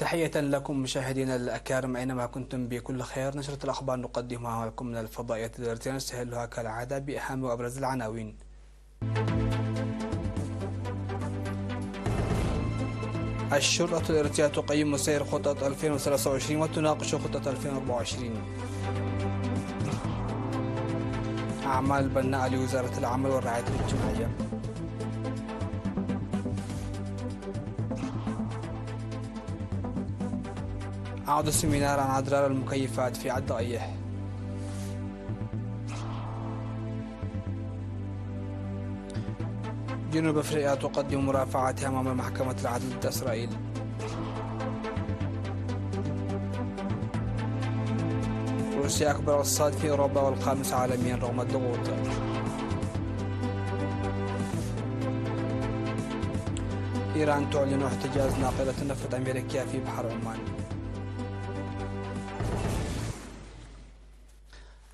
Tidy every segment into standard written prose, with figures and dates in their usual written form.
تحية لكم مشاهدينا الأكارم أينما كنتم بكل خير. نشرة الأخبار نقدمها لكم من الفضائية التي نستهلها كالعادة بأهم وأبرز العناوين. الشرطة الإرتجاع تقيم سير خطة 2023 وتناقش خطة 2024. أعمال بناء لوزارة العمل والرعاية الاجتماعية. عقد سيمينار عن أضرار المكيفات في عدائية. جنوب أفريقيا تقدم مرافعاتها أمام محكمة العدل ضد إسرائيل. روسيا أكبر اقتصاد في أوروبا والخامس عالميا رغم الضغوط. إيران تعلن احتجاز ناقلة نفط أمريكية في بحر عمان.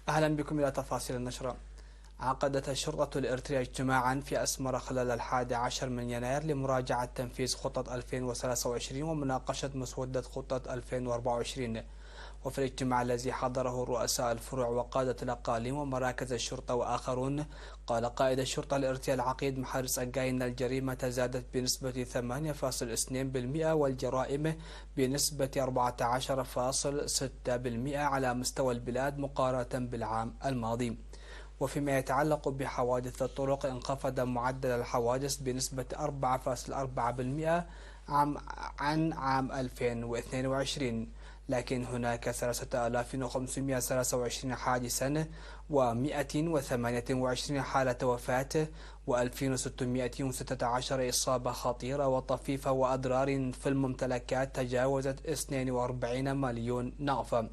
أهلا بكم إلى تفاصيل النشرة. عقدت الشرطة الإريترية اجتماعا في أسمرة خلال 11 من يناير لمراجعة تنفيذ خطة 2023 ومناقشة مسودة خطة 2024. وفي الاجتماع الذي حضره رؤساء الفروع وقادة الأقاليم ومراكز الشرطة وآخرون، قال قائد الشرطة الإريترية العقيد محارس أجاي أن الجريمة زادت بنسبة 8.2% والجرائم بنسبة 14.6% على مستوى البلاد مقارنة بالعام الماضي. وفيما يتعلق بحوادث الطرق، انخفض معدل الحوادث بنسبة 4.4% عن عام 2022، لكن هناك 3523 حادثا و128 حالة وفاة و2616 إصابة خطيرة وطفيفة وأضرار في الممتلكات تجاوزت 42 مليون نقفة.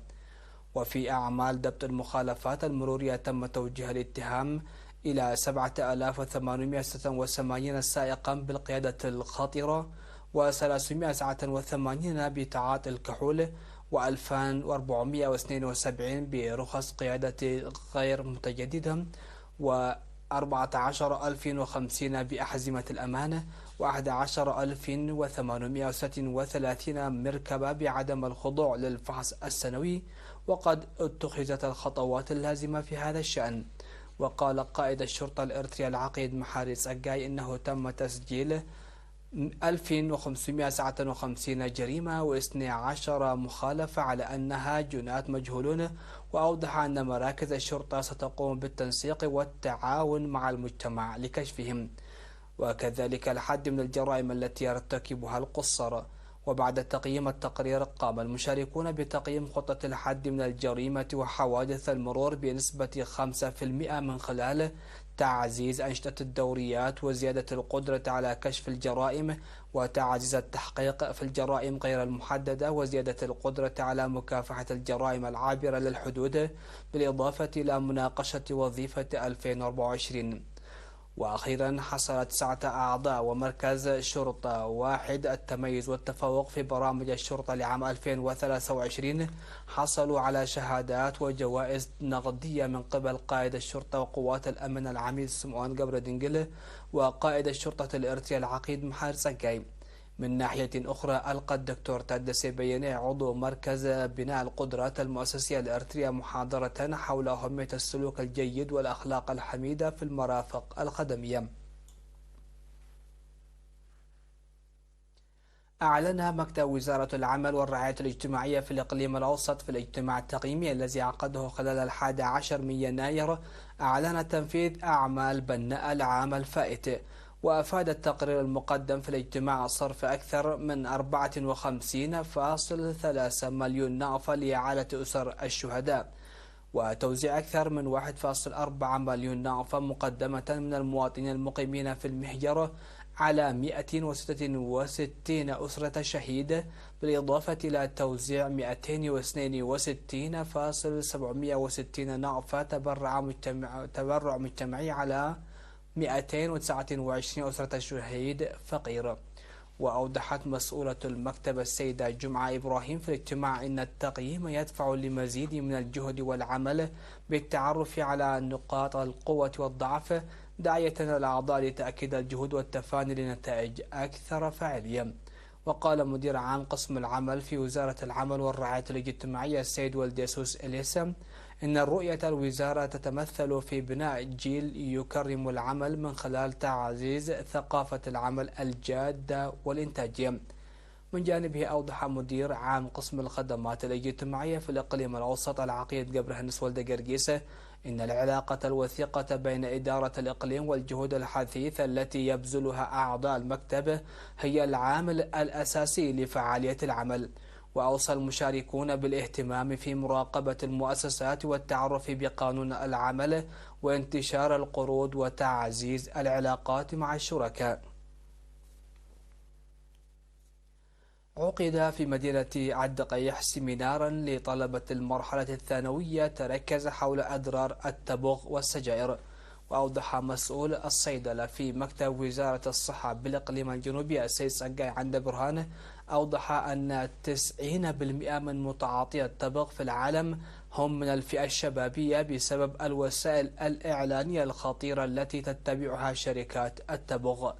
وفي أعمال ضبط المخالفات المرورية تم توجيه الاتهام إلى 7886 سائقا بالقيادة الخطرة و389 بتعاطي الكحول و2472 برخص قيادة غير متجددة و14050 بأحزمة الأمان و11836 مركبة بعدم الخضوع للفحص السنوي، وقد اتخذت الخطوات اللازمة في هذا الشأن. وقال قائد الشرطة الإريترية العقيد محارس أجاي إنه تم تسجيل 1559 جريمة و12 مخالفة على أنها جنات مجهولون، وأوضح أن مراكز الشرطة ستقوم بالتنسيق والتعاون مع المجتمع لكشفهم، وكذلك الحد من الجرائم التي يرتكبها القُصّر. وبعد تقييم التقرير، قام المشاركون بتقييم خطة الحد من الجريمة وحوادث المرور بنسبة 5% من خلال تعزيز أنشطة الدوريات وزيادة القدرة على كشف الجرائم وتعزيز التحقيق في الجرائم غير المحددة وزيادة القدرة على مكافحة الجرائم العابرة للحدود، بالإضافة إلى مناقشة وظيفة 2024. وأخيرا، حصل 9 أعضاء ومركز شرطة واحد التميز والتفوق في برامج الشرطة لعام 2023 حصلوا على شهادات وجوائز نقدية من قبل قائد الشرطة وقوات الأمن العميد سمعان قبر دنجل وقائد الشرطة الإريترية العقيد محارس أجاي. من ناحية أخرى، ألقى الدكتور تادسي بياني عضو مركز بناء القدرات المؤسسية الإريترية محاضرة حول أهمية السلوك الجيد والأخلاق الحميدة في المرافق الخدمية. أعلن مكتب وزارة العمل والرعاية الاجتماعية في الإقليم الأوسط في الاجتماع التقييمي الذي عقده خلال 11 من يناير، أعلن تنفيذ أعمال بناء العام الفائت. وأفاد التقرير المقدم في الاجتماع صرف أكثر من 54.3 مليون نقفة لإعالة أسر الشهداء، وتوزيع أكثر من 1.4 مليون نقفة مقدمة من المواطنين المقيمين في المهجر على 166 أسرة شهيد، بالإضافة إلى توزيع 262.760 نقفة تبرع مجتمعي على 229 أسرة شهيد فقير. وأوضحت مسؤولة المكتب السيدة جمعة إبراهيم في الاجتماع إن التقييم يدفع لمزيد من الجهد والعمل بالتعرف على نقاط القوة والضعف، داعية الأعضاء لتأكيد الجهود والتفاني لنتائج أكثر فاعلية. وقال مدير عام قسم العمل في وزارة العمل والرعاية الاجتماعية السيد والديسوس إليسا إن رؤية الوزارة تتمثل في بناء جيل يكرم العمل من خلال تعزيز ثقافة العمل الجادة والإنتاجية. من جانبه أوضح مدير عام قسم الخدمات الاجتماعية في الإقليم الأوسط العقيد قبرهنس ولد قرقيسة إن العلاقة الوثيقة بين إدارة الإقليم والجهود الحثيثة التي يبذلها أعضاء المكتب هي العامل الأساسي لفعالية العمل. وأوصى المشاركون بالاهتمام في مراقبة المؤسسات والتعرف بقانون العمل وانتشار القروض وتعزيز العلاقات مع الشركاء. عقد في مدينة عدقيح سيمينارا لطلبة المرحلة الثانوية تركز حول أضرار التبغ والسجائر. وأوضح مسؤول الصيدلة في مكتب وزارة الصحة بالإقليم الجنوبي السيد صقاي عند برهانه أوضح أن 90% من متعاطي التبغ في العالم هم من الفئة الشبابية بسبب الوسائل الإعلانية الخطيرة التي تتبعها شركات التبغ.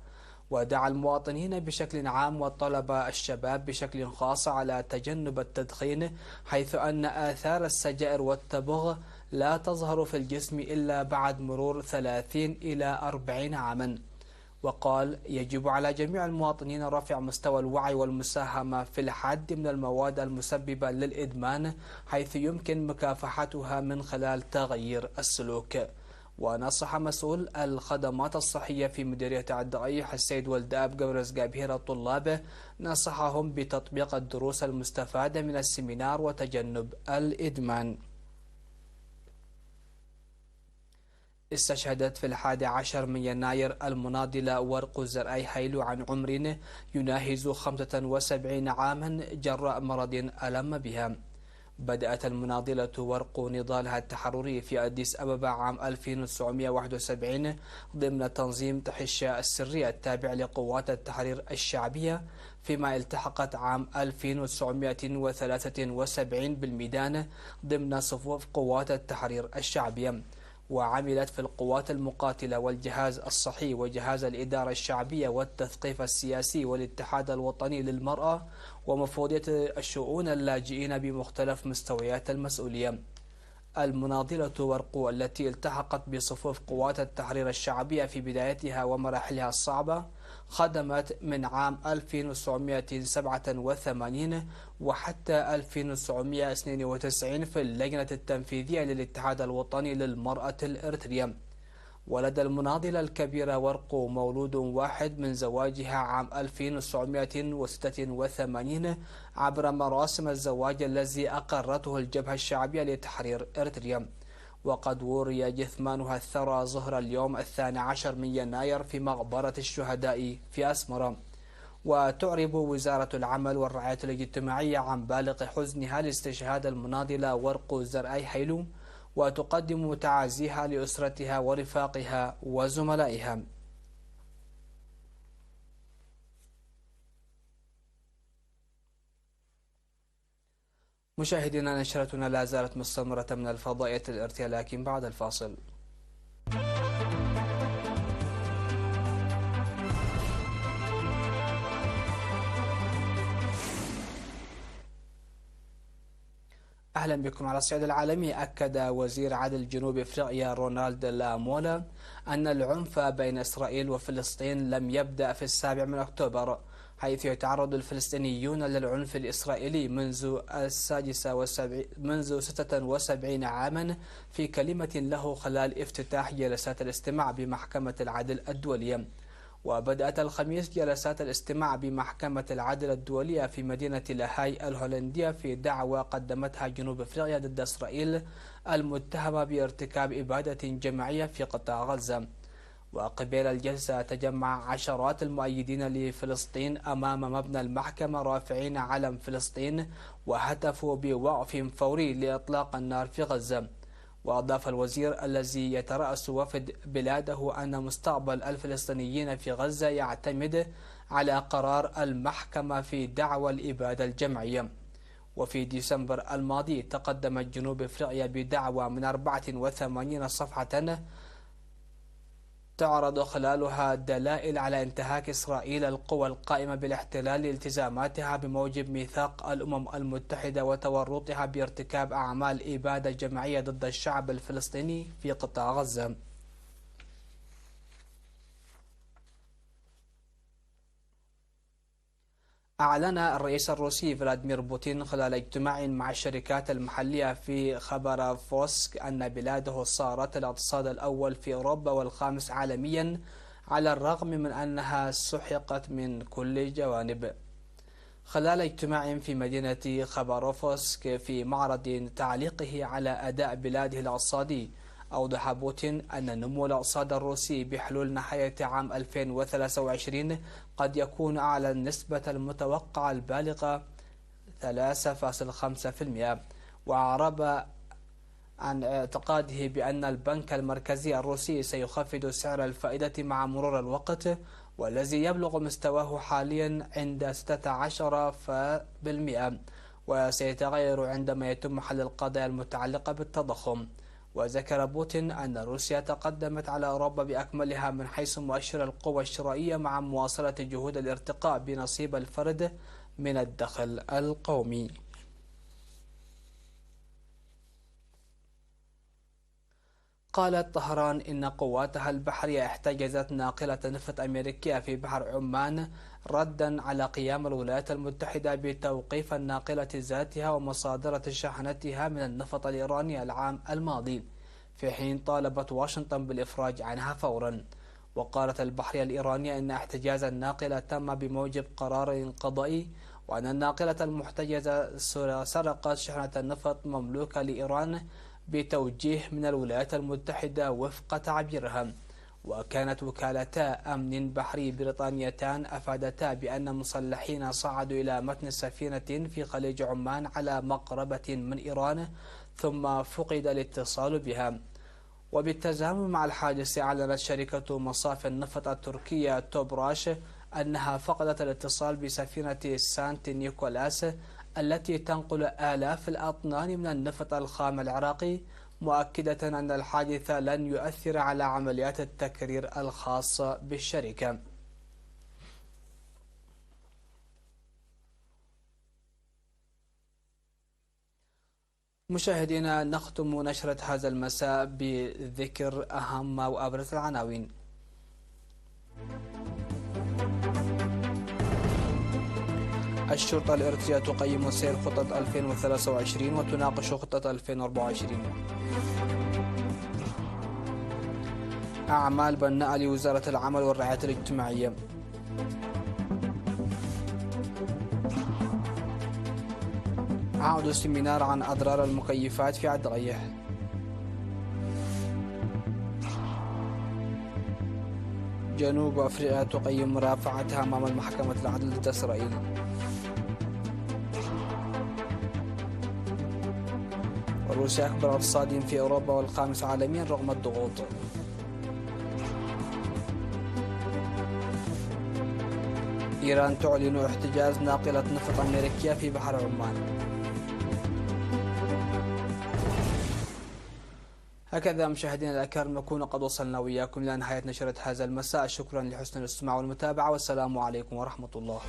ودعا المواطنين بشكل عام والطلبة الشباب بشكل خاص على تجنب التدخين، حيث أن آثار السجائر والتبغ لا تظهر في الجسم إلا بعد مرور 30 إلى 40 عاما. وقال يجب على جميع المواطنين رفع مستوى الوعي والمساهمة في الحد من المواد المسببة للإدمان، حيث يمكن مكافحتها من خلال تغيير السلوك. ونصح مسؤول الخدمات الصحية في مديرية عدقيح السيد ولداب قبرز قابهير الطلاب نصحهم بتطبيق الدروس المستفادة من السيمينار وتجنب الإدمان. استشهدت في 11 من يناير المناضلة ورق زرعي حيلو عن عمر يناهز 75 عاما جراء مرض ألم بها. بدأت المناضلة ورق نضالها التحرري في أديس أبابا عام 1971 ضمن تنظيم تحشا السري التابع لقوات التحرير الشعبية، فيما التحقت عام 1973 بالميدان ضمن صفوف قوات التحرير الشعبية، وعملت في القوات المقاتلة والجهاز الصحي وجهاز الإدارة الشعبية والتثقيف السياسي والاتحاد الوطني للمرأة ومفوضية الشؤون اللاجئين بمختلف مستويات المسؤولية. المناضلة ورقو التي التحقت بصفوف قوات التحرير الشعبية في بدايتها ومراحلها الصعبة خدمت من عام 1987 وحتى 1992 في اللجنة التنفيذية للاتحاد الوطني للمرأة الإريترية. ولدى المناضلة الكبيرة ورقو مولود واحد من زواجها عام 1986 عبر مراسم الزواج الذي أقرته الجبهة الشعبية لتحرير إريتريا. وقد وري جثمانها الثرى ظهر اليوم 12 من يناير في مقبرة الشهداء في أسمرة. وتعرب وزارة العمل والرعاية الاجتماعية عن بالغ حزنها لاستشهاد المناضلة ورق زرعي حيلو، وتقدم تعازيها لأسرتها ورفاقها وزملائها. مشاهدينا، نشرتنا لا زالت مستمرة من الفضائية الإرثية، لكن بعد الفاصل. أهلا بكم. على الصعيد العالمي، أكد وزير عدل جنوب إفريقيا رونالد لامولا أن العنف بين إسرائيل وفلسطين لم يبدأ في 7 من أكتوبر، حيث يتعرض الفلسطينيون للعنف الإسرائيلي منذ 76 عاما، في كلمة له خلال افتتاح جلسات الاستماع بمحكمة العدل الدولية. وبدأت الخميس جلسات الاستماع بمحكمة العدل الدولية في مدينة لاهاي الهولندية في دعوى قدمتها جنوب أفريقيا ضد إسرائيل المتهمة بارتكاب إبادة جماعية في قطاع غزة. وقبل الجلسة تجمع عشرات المؤيدين لفلسطين أمام مبنى المحكمة رافعين علم فلسطين وهتفوا بوقف فوري لإطلاق النار في غزة. وأضاف الوزير الذي يترأس وفد بلاده أن مستقبل الفلسطينيين في غزة يعتمد على قرار المحكمة في دعوى الإبادة الجمعية. وفي ديسمبر الماضي تقدمت جنوب أفريقيا بدعوى من 84 صفحة تعرض خلالها دلائل على انتهاك إسرائيل القوى القائمة بالاحتلال لالتزاماتها بموجب ميثاق الأمم المتحدة وتورطها بارتكاب أعمال إبادة جماعية ضد الشعب الفلسطيني في قطاع غزة. أعلن الرئيس الروسي فلاديمير بوتين خلال اجتماع مع الشركات المحلية في خبرافوسك أن بلاده صارت الاقتصاد الأول في أوروبا والخامس عالميا، على الرغم من أنها سحقت من كل الجوانب. خلال اجتماع في مدينة خبرافوسك في معرض تعليقه على أداء بلاده الاقتصادي، أوضح بوتين أن نمو الاقتصاد الروسي بحلول نهاية عام 2023 قد يكون أعلى النسبة المتوقعة البالغة 3.5%، وأعرب عن اعتقاده بأن البنك المركزي الروسي سيخفض سعر الفائدة مع مرور الوقت، والذي يبلغ مستواه حاليا عند 16%، وسيتغير عندما يتم حل القضايا المتعلقة بالتضخم. وذكر بوتين أن روسيا تقدمت على أوروبا بأكملها من حيث مؤشر القوة الشرائية، مع مواصلة جهود الارتقاء بنصيب الفرد من الدخل القومي. قالت طهران إن قواتها البحرية احتجزت ناقلة نفط أمريكية في بحر عمان، ردا على قيام الولايات المتحدة بتوقيف الناقلة ذاتها ومصادرة شحنتها من النفط الإيراني العام الماضي، في حين طالبت واشنطن بالإفراج عنها فورا. وقالت البحرية الإيرانية إن احتجاز الناقلة تم بموجب قرار قضائي، وأن الناقلة المحتجزة سرقت شحنة النفط مملوكة لإيران بتوجيه من الولايات المتحدة وفق تعبيرها. وكانت وكالتا أمن بحري بريطانيتان أفادتا بأن مسلحين صعدوا إلى متن سفينة في خليج عمان على مقربة من إيران، ثم فقد الاتصال بها. وبالتزامن مع الحادث، أعلنت شركة مصافي النفط التركية توبراش أنها فقدت الاتصال بسفينة سانت نيكولاس التي تنقل آلاف الأطنان من النفط الخام العراقي، مؤكدة أن الحادث لن يؤثر على عمليات التكرير الخاصة بالشركة. مشاهدينا، نختم نشرة هذا المساء بذكر أهم وأبرز العناوين. الشرطة الإرثية تقيم سير خطط 2023 وتناقش خطة 2024. أعمال بناء لوزارة العمل والرعاية الاجتماعية. عقد سيمينار عن أضرار المكيفات في عدغية. جنوب أفريقيا تقيم مرافعتها أمام المحكمة العدل ضد إسرائيل. روسيا أكبر اقتصاد في أوروبا والخامس عالميا رغم الضغوط. إيران تعلن احتجاز ناقلة نفط أمريكية في بحر عمان. هكذا مشاهدينا الأكارم نكون قد وصلنا وإياكم إلى نهاية نشرة هذا المساء. شكرا لحسن الاستماع والمتابعة، والسلام عليكم ورحمة الله.